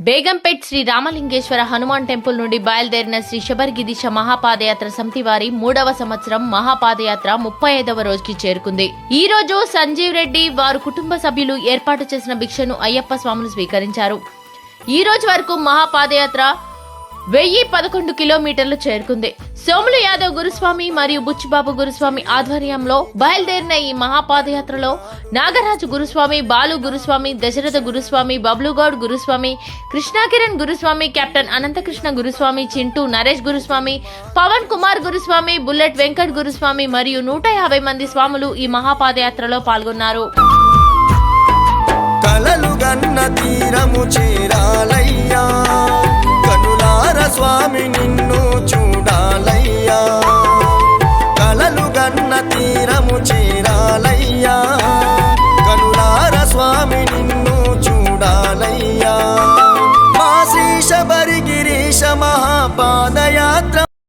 Begumpet Shri Ramalingeswara Hanuman temple నుండి బయలుదేరిన శ్రీ శబరిగిరీశ మహాపాదయాత్ర సమితి వారి 3వ సంవత్సరం మహాపాదయాత్ర 35వ రోజుకి చేరుకుంది. ఈ రోజు సంజీవ్ రెడ్డి వారు కుటుంబ సభ్యులు ఏర్పాటు చేసిన భిక్షను అయ్యప్ప స్వాములు స్వీకరించారు. ఈ రోజు వరకు మహాపాదయాత్ర 1011 కిలోమీటర్లు చేరుకుంది. సోములు యాదవ్ గురుస్వామి మరియు బుచ్చిబాబు గురుస్వామి ఆధ్వర్యంలో బయలుదేరిన ఈ మహాపాదయాత్రలో నాగరాజు గురుస్వామి, బాలు గురుస్వామి, దశరథ గురుస్వామి, బబ్లుగౌడ్ గురుస్వామి, కృష్ణాకిరణ్ గురుస్వామి, కెప్టెన్ అనంతకృష్ణ గురుస్వామి, చింటూ నరేష్ గురుస్వామి, పవన్ కుమార్ గురుస్వామి, బుల్లెట్ వెంకట్ గురుస్వామి మరియు 150 మంది స్వాములు ఈ మహాపాదయాత్రలో పాల్గొన్నారు. కలలు గన్న తీరము చేరాలయ్యా, కనులార స్వామి నిన్ను చూడాలయ్యా. కలలు గన్న తీరము చేరాలయ్యా, కనులార స్వామి నిన్ను చూడాలయ్యా. మా శ్రీ శబరిగిరీశ మహాపాదయాత్ర